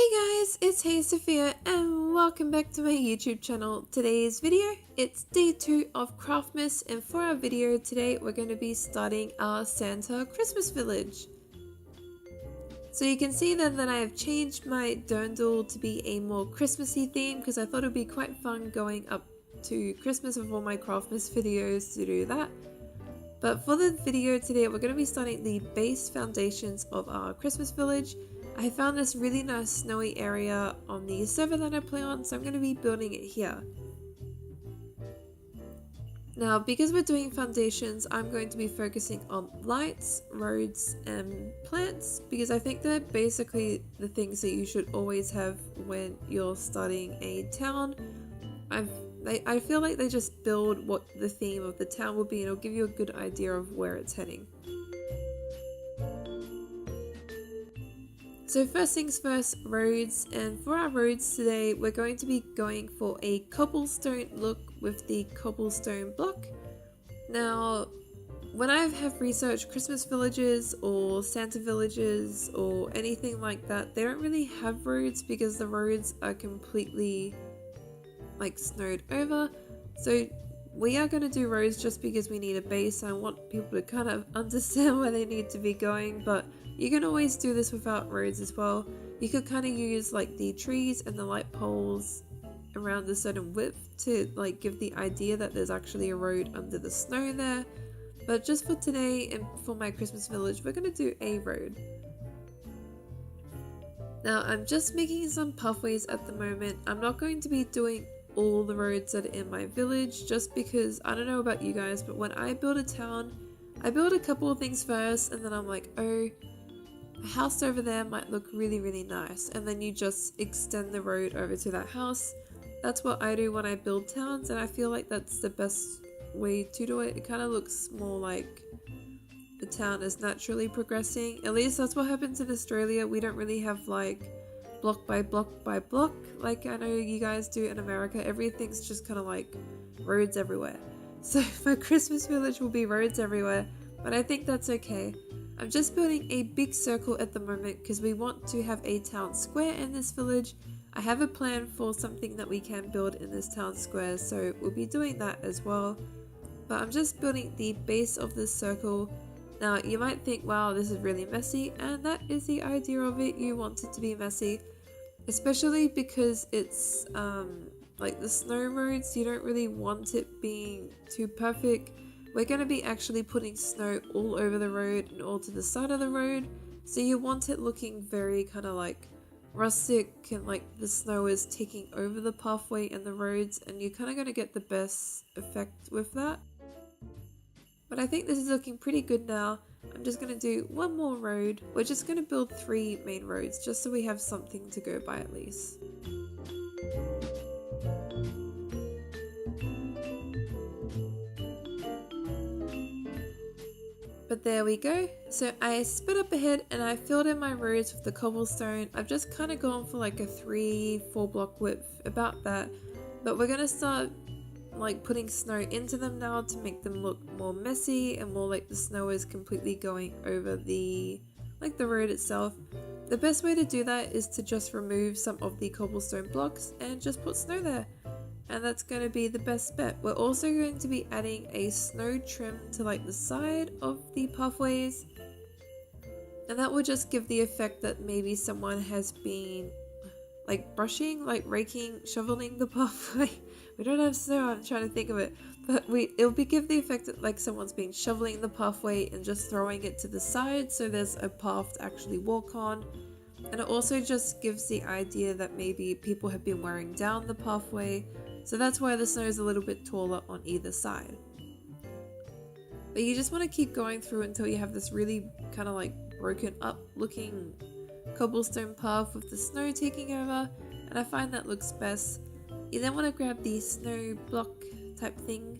Hey guys, it's HeySofia and welcome back to my YouTube channel. Today's video, it's day 2 of CRAFTMAS, and for our video today we're going to be starting our Santa Christmas village. So you can see then that I have changed my dirndl to be a more Christmassy theme because I thought it would be quite fun going up to Christmas with all my CRAFTMAS videos to do that. But for the video today we're going to be starting the base foundations of our Christmas village. I found this really nice snowy area on the server that I play on, so I'm going to be building it here. Now, because we're doing foundations, I'm going to be focusing on lights, roads, and plants, because I think they're basically the things that you should always have when you're starting a town. I feel like they just build what the theme of the town will be, and it'll give you a good idea of where it's heading. So first things first, roads, and for our roads today we're going to be going for a cobblestone look with the cobblestone block. Now when I have researched Christmas villages or Santa villages or anything like that, they don't really have roads because the roads are completely like snowed over. So we are going to do roads just because we need a base and I want people to kind of understand where they need to be going, but you can always do this without roads as well. You could kind of use like the trees and the light poles around a certain width to like give the idea that there's actually a road under the snow there. But just for today and for my Christmas village, we're going to do a road. Now I'm just making some pathways at the moment. I'm not going to be doing all the roads that are in my village just because I don't know about you guys, but when I build a town, I build a couple of things first and then I'm like, oh, a house over there might look really nice, and then you just extend the road over to that house. That's what I do when I build towns, and I feel like that's the best way to do it. It kind of looks more like the town is naturally progressing. At least that's what happens in Australia. We don't really have like block by block by block like I know you guys do in America. Everything's just kind of like roads everywhere. So my Christmas village will be roads everywhere, but I think that's okay. I'm just building a big circle at the moment because we want to have a town square in this village. I have a plan for something that we can build in this town square, so we'll be doing that as well. But I'm just building the base of this circle. Now you might think, wow, this is really messy, and that is the idea of it. You want it to be messy, especially because it's like the snow roads. You don't really want it being too perfect. We're going to be actually putting snow all over the road and all to the side of the road, so you want it looking very kind of like rustic and like the snow is taking over the pathway and the roads, and you're kind of going to get the best effect with that. But I think this is looking pretty good now. I'm just going to do one more road. We're just going to build 3 main roads just so we have something to go by at least. But there we go. So I sped up ahead and I filled in my roads with the cobblestone. I've just kind of gone for like a 3-4 block width, about that. But we're going to start like putting snow into them now to make them look more messy and more like the snow is completely going over the road itself. The best way to do that is to just remove some of the cobblestone blocks and just put snow there. And that's going to be the best bet. We're also going to be adding a snow trim to like the side of the pathways, and that will just give the effect that maybe someone has been like brushing, like raking, shoveling the pathway. We don't have snow, I'm trying to think of it, but it'll give the effect that like someone's been shoveling the pathway and just throwing it to the side so there's a path to actually walk on. And it also just gives the idea that maybe people have been wearing down the pathway. So that's why the snow is a little bit taller on either side. But you just want to keep going through until you have this really kind of like broken up looking cobblestone path with the snow taking over, and I find that looks best. You then want to grab the snow block type thing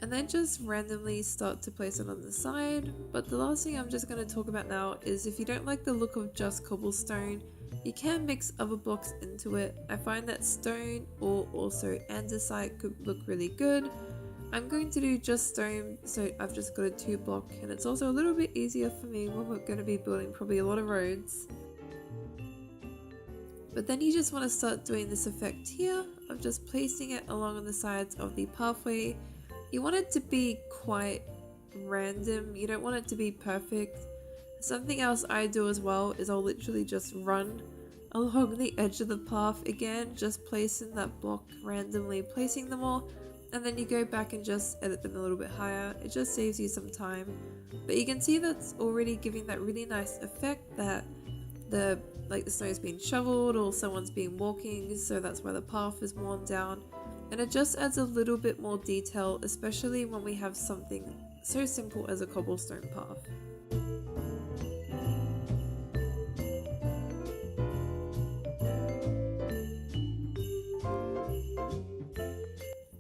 and then just randomly start to place it on the side. But the last thing I'm just going to talk about now is if you don't like the look of just cobblestone, you can mix other blocks into it. I find that stone or also andesite could look really good. I'm going to do just stone, so I've just got a 2 block, and it's also a little bit easier for me when we're going to be building probably a lot of roads. But then you just want to start doing this effect here of just placing it along the sides of the pathway. You want it to be quite random, you don't want it to be perfect. Something else I do as well is I'll literally just run along the edge of the path again, just placing that block randomly, placing them all, and then you go back and just edit them a little bit higher. It just saves you some time. But you can see that's already giving that really nice effect that the snow's been shoveled or someone's been walking, so that's why the path is worn down. And it just adds a little bit more detail, especially when we have something so simple as a cobblestone path.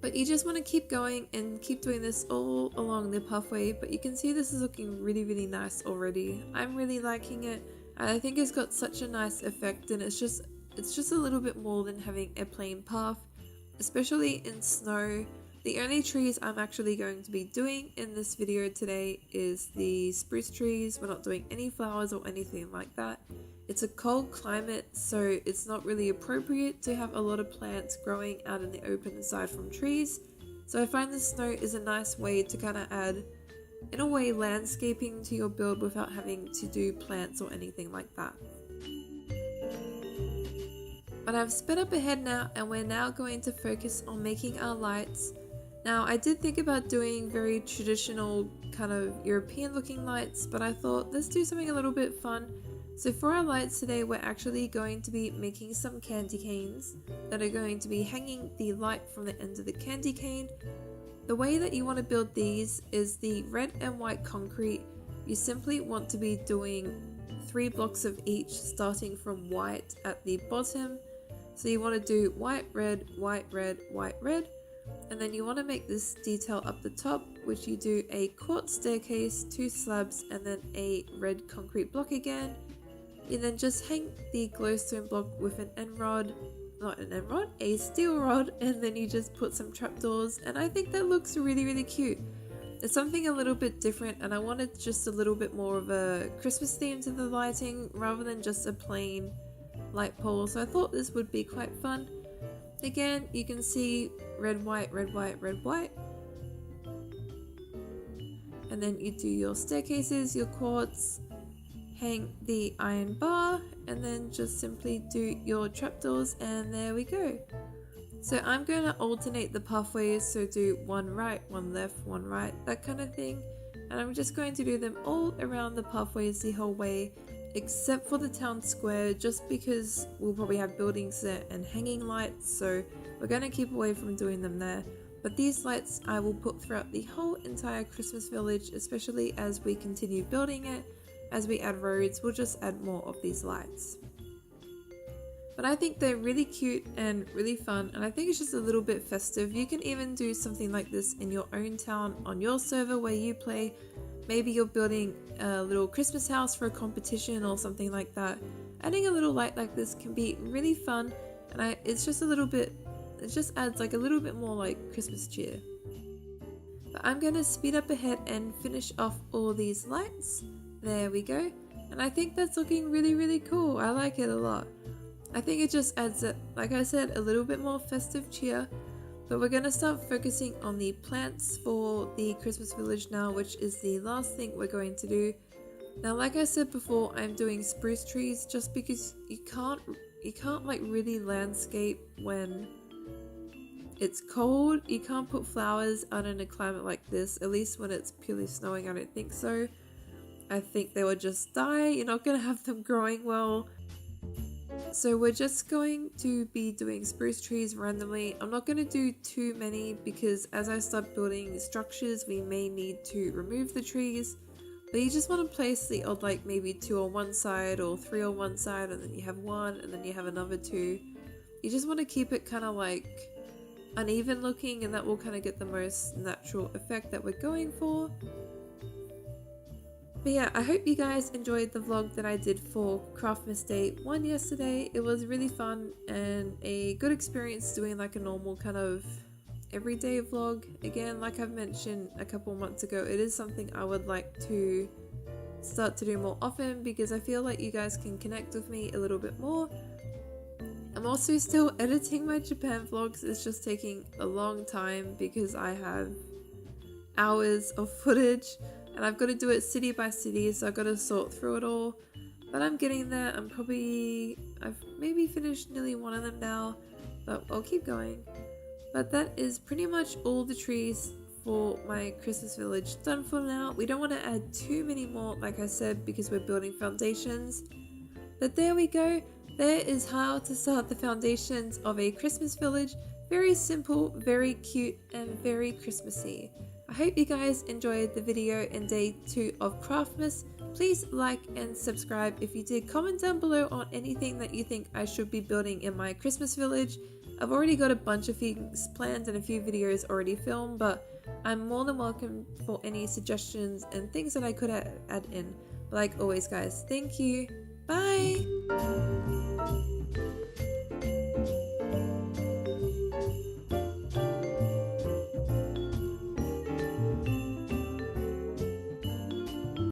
But you just want to keep going and keep doing this all along the pathway. But you can see this is looking really nice already. I'm really liking it. I think it's got such a nice effect, and it's just a little bit more than having a plain path, especially in snow. The only trees I'm actually going to be doing in this video today is the spruce trees. We're not doing any flowers or anything like that. It's a cold climate, so it's not really appropriate to have a lot of plants growing out in the open aside from trees. So I find the snow is a nice way to kind of add, in a way, landscaping to your build without having to do plants or anything like that. But I've sped up ahead now, and we're now going to focus on making our lights. Now, I did think about doing very traditional kind of European looking lights, but I thought let's do something a little bit fun. So for our lights today, we're actually going to be making some candy canes that are going to be hanging the light from the end of the candy cane. The way that you want to build these is the red and white concrete. You simply want to be doing 3 blocks of each, starting from white at the bottom. So you want to do white, red, white, red, white, red. And then you want to make this detail up the top, which you do a quartz staircase, 2 slabs, and then a red concrete block again. You then just hang the glowstone block with an end rod, not an end rod, a steel rod, and then you just put some trapdoors, and I think that looks really cute. It's something a little bit different, and I wanted just a little bit more of a Christmas theme to the lighting rather than just a plain light pole, so I thought this would be quite fun. Again, you can see red, white, red, white, red, white. And then you do your staircases, your quartz, hang the iron bar, and then just simply do your trapdoors, and there we go. So I'm going to alternate the pathways, so do one right, one left, one right, that kind of thing. And I'm just going to do them all around the pathways the whole way, except for the town square, just because we'll probably have buildings there and hanging lights, so we're going to keep away from doing them there. But these lights I will put throughout the whole entire Christmas village, especially as we continue building it. As we add roads, we'll just add more of these lights. But I think they're really cute and really fun, and I think it's just a little bit festive. You can even do something like this in your own town on your server where you play. Maybe you're building a little Christmas house for a competition or something like that. Adding a little light like this can be really fun, and it just adds like a little bit more like Christmas cheer. But I'm going to speed up ahead and finish off all these lights. There we go, and I think that's looking really cool. I like it a lot. I think it just adds, like I said, a little bit more festive cheer. But we're going to start focusing on the plants for the Christmas village now, which is the last thing we're going to do. Now, like I said before, I'm doing spruce trees just because you can't like really landscape when it's cold. You can't put flowers out in a climate like this, at least when it's purely snowing. I don't think so. I think they would just die. You're not going to have them growing well. So we're just going to be doing spruce trees randomly. I'm not going to do too many because as I start building structures, we may need to remove the trees. But you just want to place the odd, like maybe 2 on one side or 3 on one side, and then you have 1 and then you have another 2. You just want to keep it kind of like uneven looking, and that will kind of get the most natural effect that we're going for. But yeah, I hope you guys enjoyed the vlog that I did for CRAFTMAS Day 1 yesterday. It was really fun and a good experience doing like a normal kind of everyday vlog. Again, like I've mentioned a couple months ago, it is something I would like to start to do more often because I feel like you guys can connect with me a little bit more. I'm also still editing my Japan vlogs. It's just taking a long time because I have hours of footage and I've got to do it city by city, so I've got to sort through it all. But I'm getting there. I've maybe finished nearly one of them now, but I'll keep going. But that is pretty much all the trees for my Christmas village done for now. We don't want to add too many more, like I said, because we're building foundations. But there we go. There is how to start the foundations of a Christmas village. Very simple, very cute, and very Christmassy. I hope you guys enjoyed the video in day 2 of CRAFTMAS. Please like and subscribe if you did. Comment down below on anything that you think I should be building in my Christmas village. I've already got a bunch of things planned and a few videos already filmed, but I'm more than welcome for any suggestions and things that I could add in. Like always guys, thank you. Bye!